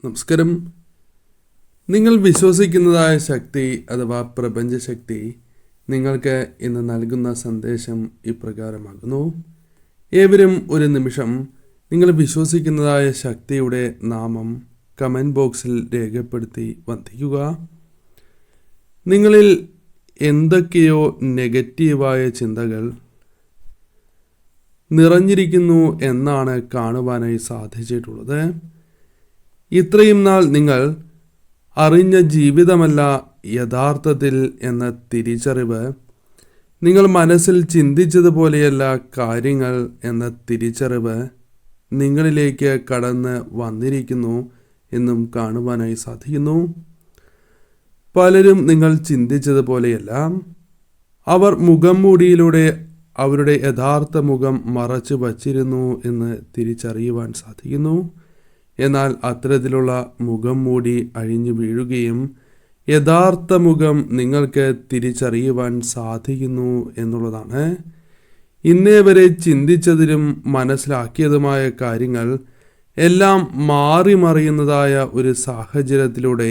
നമസ്കാരം. നിങ്ങൾ വിശ്വസിക്കുന്നതായ ശക്തി അഥവാ പ്രപഞ്ചശക്തി നിങ്ങൾക്ക് ഇന്ന് നൽകുന്ന സന്ദേശം ഇപ്രകാരമാകുന്നു. ഏവരും ഒരു നിമിഷം നിങ്ങൾ വിശ്വസിക്കുന്നതായ ശക്തിയുടെ നാമം കമൻറ്റ് ബോക്സിൽ രേഖപ്പെടുത്തി വന്ദിക്കുക. നിങ്ങളിൽ എന്തൊക്കെയോ നെഗറ്റീവായ ചിന്തകൾ നിറഞ്ഞിരിക്കുന്നു എന്നാണ് കാണുവാനായി സാധിച്ചിട്ടുള്ളത്. ഇത്രയും നാൾ നിങ്ങൾ അറിഞ്ഞ ജീവിതമല്ല യഥാർത്ഥത്തിൽ എന്ന തിരിച്ചറിവ്, നിങ്ങൾ മനസ്സിൽ ചിന്തിച്ചതുപോലെയല്ല കാര്യങ്ങൾ എന്ന തിരിച്ചറിവ് നിങ്ങളിലേക്ക് കടന്ന് വന്നിരിക്കുന്നു എന്നും കാണുവാനായി സാധിക്കുന്നു. പലരും നിങ്ങൾ ചിന്തിച്ചതുപോലെയല്ല. അവർ മുഖം മൂടിയിലൂടെ അവരുടെ യഥാർത്ഥ മുഖം മറച്ചു വച്ചിരുന്നു എന്ന് തിരിച്ചറിയുവാൻ സാധിക്കുന്നു. എന്നാൽ അത്തരത്തിലുള്ള മുഖം മൂടി അഴിഞ്ഞു വീഴുകയും യഥാർത്ഥ മുഖം നിങ്ങൾക്ക് തിരിച്ചറിയുവാൻ സാധിക്കുന്നു എന്നുള്ളതാണ്. ഇന്നേ വരെ ചിന്തിച്ചതിലും മനസ്സിലാക്കിയതുമായ കാര്യങ്ങൾ എല്ലാം മാറി മറിയുന്നതായ ഒരു സാഹചര്യത്തിലൂടെ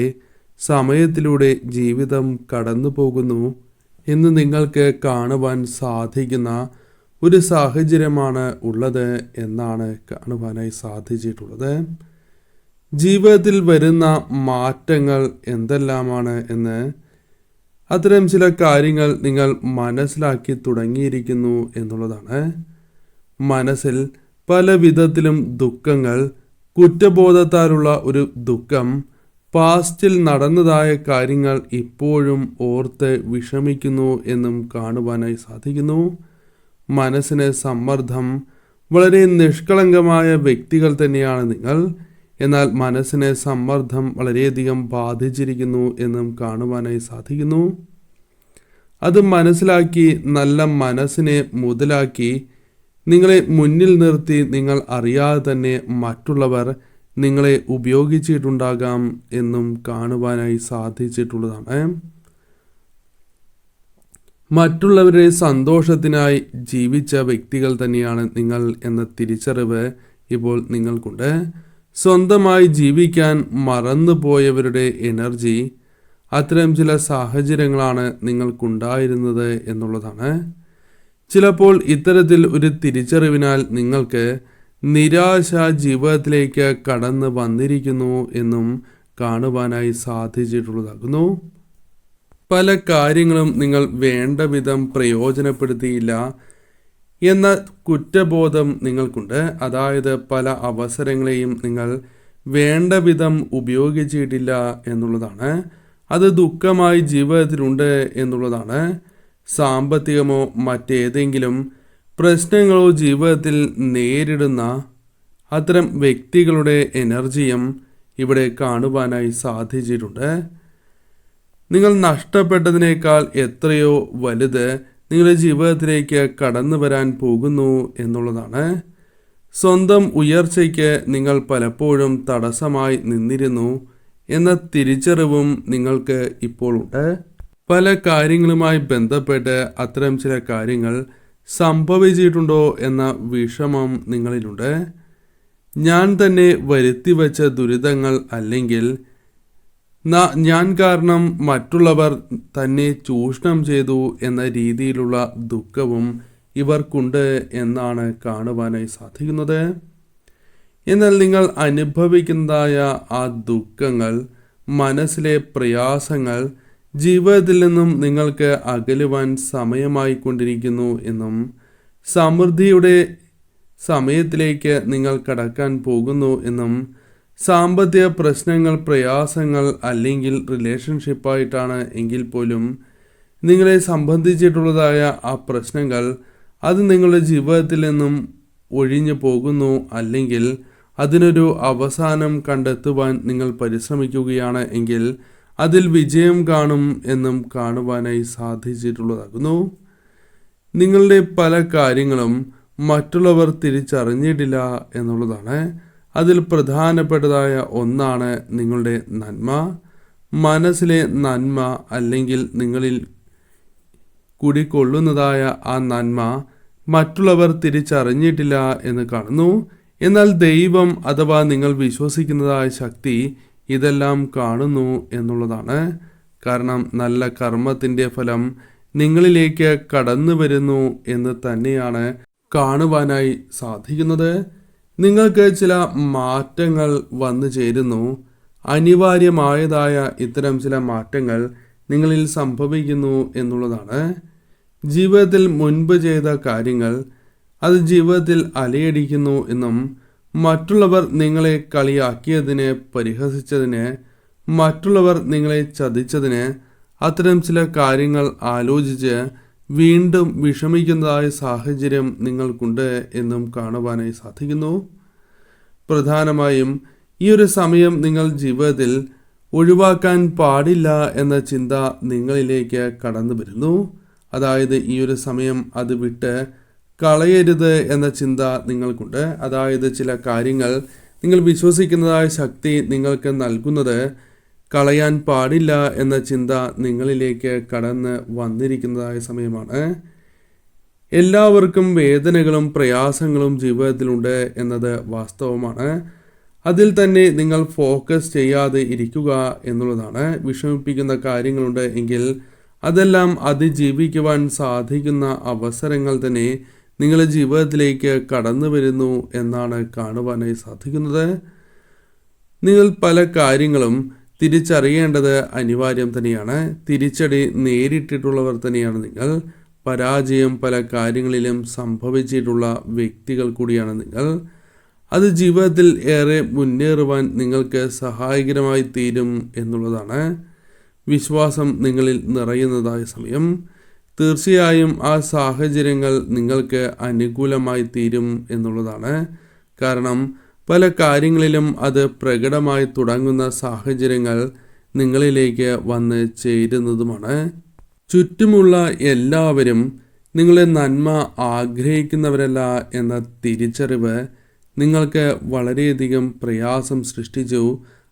സമയത്തിലൂടെ ജീവിതം കടന്നു പോകുന്നു എന്ന് നിങ്ങൾക്ക് കാണുവാൻ സാധിക്കുന്ന ഒരു സാഹചര്യമാണ് ഉള്ളത് എന്നാണ് കാണുവാനായി സാധിച്ചിട്ടുള്ളത്. ജീവിതത്തിൽ വരുന്ന മാറ്റങ്ങൾ എന്തെല്ലാമാണ് എന്ന് അത്തരം ചില കാര്യങ്ങൾ നിങ്ങൾ മനസ്സിലാക്കി തുടങ്ങിയിരിക്കുന്നു എന്നുള്ളതാണ്. മനസ്സിൽ പല വിധത്തിലും ദുഃഖങ്ങൾ, കുറ്റബോധത്താലുള്ള ഒരു ദുഃഖം, പാസ്റ്റിൽ നടന്നതായ കാര്യങ്ങൾ ഇപ്പോഴും ഓർത്ത് വിഷമിക്കുന്നു എന്നും കാണുവാനായി സാധിക്കുന്നു. മനസ്സിന് സമ്മർദ്ദം, വളരെ നിഷ്കളങ്കമായ വ്യക്തികൾ തന്നെയാണ് നിങ്ങൾ. എന്നാൽ മനസ്സിനെ സമ്മർദ്ദം വളരെയധികം ബാധിച്ചിരിക്കുന്നു എന്നും കാണുവാനായി സാധിക്കുന്നു. അത് മനസ്സിലാക്കി നല്ല മനസ്സിനെ മുതലാക്കി നിങ്ങളെ മുന്നിൽ നിർത്തി നിങ്ങൾ അറിയാതെ തന്നെ മറ്റുള്ളവർ നിങ്ങളെ ഉപയോഗിച്ചിട്ടുണ്ടാകാം എന്നും കാണുവാനായി സാധിച്ചിട്ടുള്ളതാണ്. മറ്റുള്ളവരുടെ സന്തോഷത്തിനായി ജീവിച്ച വ്യക്തികൾ തന്നെയാണ് നിങ്ങൾ എന്ന തിരിച്ചറിവ് ഇപ്പോൾ നിങ്ങൾക്കുണ്ട്. സ്വന്തമായി ജീവിക്കാൻ മറന്നുപോയവരുടെ എനർജി, അത്തരം ചില സാഹചര്യങ്ങളാണ് നിങ്ങൾക്കുണ്ടായിരുന്നത് എന്നുള്ളതാണ്. ചിലപ്പോൾ ഇത്തരത്തിൽ ഒരു തിരിച്ചറിവിനാൽ നിങ്ങൾക്ക് നിരാശ ജീവിതത്തിലേക്ക് കടന്നു വന്നിരിക്കുന്നു എന്നും കാണുവാനായി സാധിച്ചിട്ടുള്ളതാകുന്നു. പല കാര്യങ്ങളും നിങ്ങൾ വേണ്ട വിധം പ്രയോജനപ്പെടുത്തിയില്ല എന്ന കുറ്റബോധം നിങ്ങൾക്കുണ്ട്. അതായത് പല അവസരങ്ങളെയും നിങ്ങൾ വേണ്ട വിധം ഉപയോഗിച്ചിട്ടില്ല എന്നുള്ളതാണ്. അത് ദുഃഖമായി ജീവിതത്തിലുണ്ട് എന്നുള്ളതാണ്. സാമ്പത്തികമോ മറ്റേതെങ്കിലും പ്രശ്നങ്ങളോ ജീവിതത്തിൽ നേരിടുന്ന അത്തരം വ്യക്തികളുടെ എനർജിയും ഇവിടെ കാണുവാനായി സാധിച്ചിട്ടുണ്ട്. നിങ്ങൾ നഷ്ടപ്പെട്ടതിനേക്കാൾ എത്രയോ വലുത് നിങ്ങളുടെ ജീവിതത്തിലേക്ക് കടന്നു വരാൻ പോകുന്നു എന്നുള്ളതാണ്. സ്വന്തം ഉയർച്ചയ്ക്ക് നിങ്ങൾ പലപ്പോഴും തടസ്സമായി നിന്നിരുന്നു എന്ന തിരിച്ചറിവും നിങ്ങൾക്ക് ഇപ്പോൾ ഉണ്ട്. പല കാര്യങ്ങളുമായി ബന്ധപ്പെട്ട് അത്തരം ചില കാര്യങ്ങൾ സംഭവിച്ചിട്ടുണ്ടോ എന്ന വിഷമം നിങ്ങളിലുണ്ട്. ഞാൻ തന്നെ വരുത്തിവെച്ച ദുരിതങ്ങൾ, അല്ലെങ്കിൽ ഞാൻ കാരണം മറ്റുള്ളവർ തന്നെ ചൂഷണം ചെയ്തു എന്ന രീതിയിലുള്ള ദുഃഖവും ഇവർക്കുണ്ട് എന്നാണ് കാണുവാനായി സാധിക്കുന്നത്. എന്നാൽ നിങ്ങൾ അനുഭവിക്കുന്നതായ ആ ദുഃഖങ്ങൾ, മനസ്സിലെ പ്രയാസങ്ങൾ ജീവിതത്തിൽ നിന്നും നിങ്ങൾക്ക് അകലുവാൻ സമയമായിക്കൊണ്ടിരിക്കുന്നു എന്നും സമൃദ്ധിയുടെ സമയത്തിലേക്ക് നിങ്ങൾ കടക്കാൻ പോകുന്നു എന്നും, സാമ്പത്തിക പ്രശ്നങ്ങൾ, പ്രയാസങ്ങൾ അല്ലെങ്കിൽ റിലേഷൻഷിപ്പായിട്ടാണ് എങ്കിൽ പോലും നിങ്ങളെ സംബന്ധിച്ചിട്ടുള്ളതായ ആ പ്രശ്നങ്ങൾ അത് നിങ്ങളുടെ ജീവിതത്തിൽ നിന്നും ഒഴിഞ്ഞു പോകുന്നു, അല്ലെങ്കിൽ അതിനൊരു അവസാനം കണ്ടെത്തുവാൻ നിങ്ങൾ പരിശ്രമിക്കുകയാണ് എങ്കിൽ അതിൽ വിജയം കാണും എന്നും കാണുവാനായി സാധിച്ചിട്ടുള്ളതാകുന്നു. നിങ്ങളുടെ പല കാര്യങ്ങളും മറ്റുള്ളവർ തിരിച്ചറിഞ്ഞിട്ടില്ല എന്നുള്ളതാണ്. അതിൽ പ്രധാനപ്പെട്ടതായ ഒന്നാണ് നിങ്ങളുടെ നന്മ, മനസ്സിലെ നന്മ, അല്ലെങ്കിൽ നിങ്ങളിൽ കുടികൊള്ളുന്നതായ ആ നന്മ മറ്റുള്ളവർ തിരിച്ചറിഞ്ഞിട്ടില്ല എന്ന് കാണുന്നു. എന്നാൽ ദൈവം അഥവാ നിങ്ങൾ വിശ്വസിക്കുന്നതായ ശക്തി ഇതെല്ലാം കാണുന്നു എന്നുള്ളതാണ്. കാരണം നല്ല കർമ്മത്തിൻ്റെ ഫലം നിങ്ങളിലേക്ക് കടന്നു വരുന്നു എന്ന് തന്നെയാണ് കാണുവാനായി സാധിക്കുന്നത്. നിങ്ങൾക്ക് ചില മാറ്റങ്ങൾ വന്നു ചേരുന്നു. അനിവാര്യമായതായ ഇത്തരം ചില മാറ്റങ്ങൾ നിങ്ങളിൽ സംഭവിക്കുന്നു എന്നുള്ളതാണ്. ജീവിതത്തിൽ മുൻപ് ചെയ്ത കാര്യങ്ങൾ അത് ജീവിതത്തിൽ അലയടിക്കുന്നു എന്നും മറ്റുള്ളവർ നിങ്ങളെ കളിയാക്കിയതിന്, പരിഹസിച്ചതിന്, മറ്റുള്ളവർ നിങ്ങളെ ചതിച്ചതിന് അത്തരം ചില കാര്യങ്ങൾ ആലോചിച്ച് വീണ്ടും വിഷമിക്കുന്നതായ സാഹചര്യം നിങ്ങൾക്കുണ്ട് എന്നും കാണുവാനായി സാധിക്കുന്നു. പ്രധാനമായും ഈ ഒരു സമയം നിങ്ങൾ ജീവിതത്തിൽ ഒഴിവാക്കാൻ പാടില്ല എന്ന ചിന്ത നിങ്ങളിലേക്ക് കടന്നു വരുന്നു. അതായത് ഈ ഒരു സമയം അത് വിട്ട് കളയരുത് എന്ന ചിന്ത നിങ്ങൾക്കുണ്ട്. അതായത് ചില കാര്യങ്ങൾ നിങ്ങൾ വിശ്വസിക്കുന്നതായ ശക്തി നിങ്ങൾക്ക് നൽകുന്നത് കളയാൻ പാടില്ല എന്ന ചിന്ത നിങ്ങളിലേക്ക് കടന്ന് വന്നിരിക്കുന്നതായ സമയമാണ്. എല്ലാവർക്കും വേദനകളും പ്രയാസങ്ങളും ജീവിതത്തിലുണ്ട് എന്നത് വാസ്തവമാണ്. അതിൽ തന്നെ നിങ്ങൾ ഫോക്കസ് ചെയ്യാതെ ഇരിക്കുക എന്നുള്ളതാണ്. വിഷമിപ്പിക്കുന്ന കാര്യങ്ങളുണ്ട് എങ്കിൽ അതെല്ലാം അതിജീവിക്കുവാൻ സാധിക്കുന്ന അവസരങ്ങൾ തന്നെ നിങ്ങളുടെ ജീവിതത്തിലേക്ക് കടന്നു വരുന്നു എന്നാണ് കാണുവാനായി സാധിക്കുന്നത്. നിങ്ങൾ പല കാര്യങ്ങളും തിരിച്ചറിയേണ്ടത് അനിവാര്യം തന്നെയാണ്. തിരിച്ചടി നേരിട്ടിട്ടുള്ളവർ തന്നെയാണ് നിങ്ങൾ. പരാജയം പല കാര്യങ്ങളിലും സംഭവിച്ചിട്ടുള്ള വ്യക്തികൾ കൂടിയാണ് നിങ്ങൾ. അത് ജീവിതത്തിൽ ഏറെ മുന്നേറുവാൻ നിങ്ങൾക്ക് സഹായകരമായി തീരും എന്നുള്ളതാണ്. വിശ്വാസം നിങ്ങളിൽ നിറയുന്നതായ സമയം തീർച്ചയായും ആ സാഹചര്യങ്ങൾ നിങ്ങൾക്ക് അനുകൂലമായി തീരും എന്നുള്ളതാണ്. കാരണം പല കാര്യങ്ങളിലും അത് പ്രകടമായി തുടങ്ങുന്ന സാഹചര്യങ്ങൾ നിങ്ങളിലേക്ക് വന്ന് ചേരുന്നതുമാണ്. ചുറ്റുമുള്ള എല്ലാവരും നിങ്ങളെ നന്മ ആഗ്രഹിക്കുന്നവരല്ല എന്ന തിരിച്ചറിവ് നിങ്ങൾക്ക് വളരെയധികം പ്രയാസം സൃഷ്ടിച്ചു,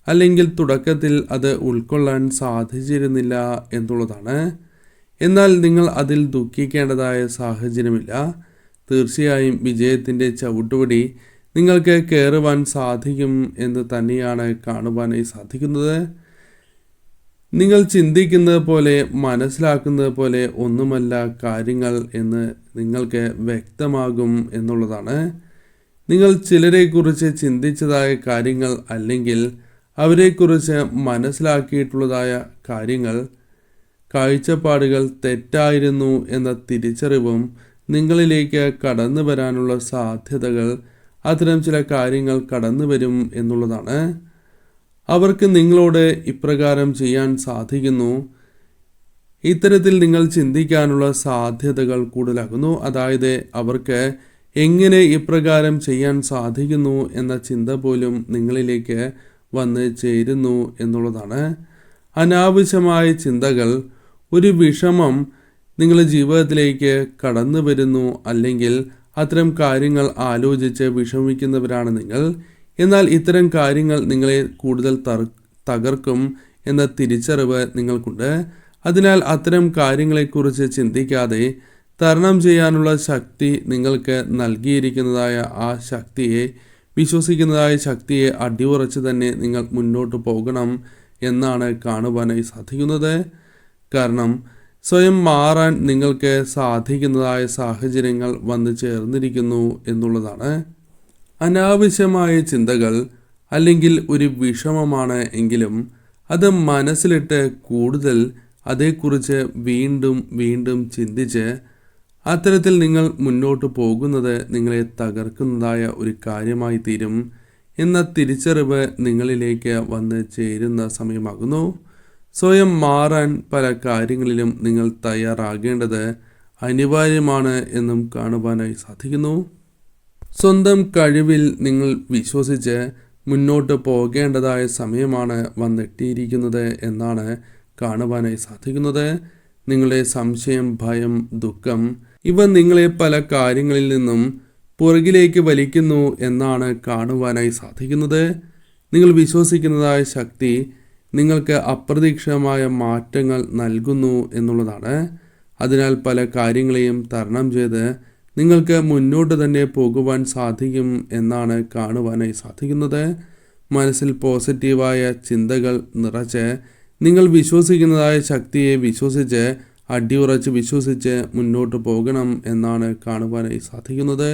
അല്ലെങ്കിൽ തുടക്കത്തിൽ അത് ഉൾക്കൊള്ളാൻ സാധിച്ചിരുന്നില്ല എന്നുള്ളതാണ്. എന്നാൽ നിങ്ങൾ അതിൽ ദുഃഖിക്കേണ്ടതായ സാഹചര്യമില്ല. തീർച്ചയായും വിജയത്തിൻ്റെ ചവിട്ടുപടി നിങ്ങൾക്ക് കയറുവാൻ സാധിക്കും എന്ന് തന്നെയാണ് കാണുവാനായി സാധിക്കുന്നത്. നിങ്ങൾ ചിന്തിക്കുന്നത് പോലെ, മനസ്സിലാക്കുന്നത് പോലെ ഒന്നുമല്ല കാര്യങ്ങൾ എന്ന് നിങ്ങൾക്ക് വ്യക്തമാകും എന്നുള്ളതാണ്. നിങ്ങൾ ചിലരെക്കുറിച്ച് ചിന്തിച്ചതായ കാര്യങ്ങൾ അല്ലെങ്കിൽ അവരെക്കുറിച്ച് മനസ്സിലാക്കിയിട്ടുള്ളതായ കാര്യങ്ങൾ, കാഴ്ചപ്പാടുകൾ തെറ്റായിരുന്നു എന്ന തിരിച്ചറിവും നിങ്ങളിലേക്ക് കടന്നു വരാനുള്ള സാധ്യതകൾ, അത്തരം ചില കാര്യങ്ങൾ കടന്നു വരും എന്നുള്ളതാണ്. അവർക്ക് നിങ്ങളോട് ഇപ്രകാരം ചെയ്യാൻ സാധിക്കുന്നു. ഇത്തരത്തിൽ നിങ്ങൾ ചിന്തിക്കാനുള്ള സാധ്യതകൾ കൂടുതലാകുന്നു. അതായത് അവർക്ക് എങ്ങനെ ഇപ്രകാരം ചെയ്യാൻ സാധിക്കുന്നു എന്ന ചിന്ത പോലും നിങ്ങളിലേക്ക് വന്ന് ചേരുന്നു എന്നുള്ളതാണ്. അനാവശ്യമായ ചിന്തകൾ, ഒരു വിഷമം നിങ്ങളുടെ ജീവിതത്തിലേക്ക് കടന്നു വരുന്നു, അല്ലെങ്കിൽ അത്തരം കാര്യങ്ങൾ ആലോചിച്ച് വിഷമിക്കുന്നവരാണ് നിങ്ങൾ. എന്നാൽ ഇത്തരം കാര്യങ്ങൾ നിങ്ങളെ കൂടുതൽ തകർക്കും എന്ന തിരിച്ചറിവ് നിങ്ങൾക്കുണ്ട്. അതിനാൽ അത്തരം കാര്യങ്ങളെക്കുറിച്ച് ചിന്തിക്കാതെ തരണം ചെയ്യാനുള്ള ശക്തി നിങ്ങൾക്ക് നൽകിയിരിക്കുന്നതായ ആ ശക്തിയെ, വിശ്വസിക്കുന്നതായ ശക്തിയെ അടിയുറച്ച് തന്നെ നിങ്ങൾ മുന്നോട്ട് പോകണം എന്നാണ് കാണുവാനായി സാധിക്കുന്നത്. കാരണം സ്വയം മാറാൻ നിങ്ങൾക്ക് സാധിക്കുന്നതായ സാഹചര്യങ്ങൾ വന്നു ചേർന്നിരിക്കുന്നു എന്നുള്ളതാണ്. അനാവശ്യമായ ചിന്തകൾ അല്ലെങ്കിൽ ഒരു വിഷമമാണ് എങ്കിലും അത് മനസ്സിലിട്ട് കൂടുതൽ അതേക്കുറിച്ച് വീണ്ടും വീണ്ടും ചിന്തിച്ച് അത്തരത്തിൽ നിങ്ങൾ മുന്നോട്ട് പോകുന്നത് നിങ്ങളെ തകർക്കുന്നതായ ഒരു കാര്യമായി തീരും എന്ന തിരിച്ചറിവ് നിങ്ങളിലേക്ക് വന്ന് ചേരുന്ന സമയമാകുന്നു. സ്വയം മാറാൻ പല കാര്യങ്ങളിലും നിങ്ങൾ തയ്യാറാകേണ്ടത് അനിവാര്യമാണ് എന്നും കാണുവാനായി സാധിക്കുന്നു. സ്വന്തം കഴിവിൽ നിങ്ങൾ വിശ്വസിച്ച് മുന്നോട്ട് പോകേണ്ടതായ സമയമാണ് വന്നെത്തിയിരിക്കുന്നത് എന്നാണ് കാണുവാനായി സാധിക്കുന്നത്. നിങ്ങളുടെ സംശയം, ഭയം, ദുഃഖം ഇവ നിങ്ങളെ പല കാര്യങ്ങളിൽ നിന്നും പുറകിലേക്ക് വലിക്കുന്നു എന്നാണ് കാണുവാനായി സാധിക്കുന്നത്. നിങ്ങൾ വിശ്വസിക്കുന്നതായ ശക്തി നിങ്ങൾക്ക് അപ്രതീക്ഷിതമായ മാറ്റങ്ങൾ നൽകുന്നു എന്നുള്ളതാണ്. അതിനാൽ പല കാര്യങ്ങളെയും തരണം ചെയ്ത് നിങ്ങൾക്ക് മുന്നോട്ട് തന്നെ പോകുവാൻ സാധിക്കും എന്നാണ് കാണുവാനായി സാധിക്കുന്നത്. മനസ്സിൽ പോസിറ്റീവായ ചിന്തകൾ നിറച്ച് നിങ്ങൾ വിശ്വസിക്കുന്നതായ ശക്തിയെ വിശ്വസിച്ച് അടിയുറച്ച് വിശ്വസിച്ച് മുന്നോട്ട് പോകണം എന്നാണ് കാണുവാനായി സാധിക്കുന്നത്.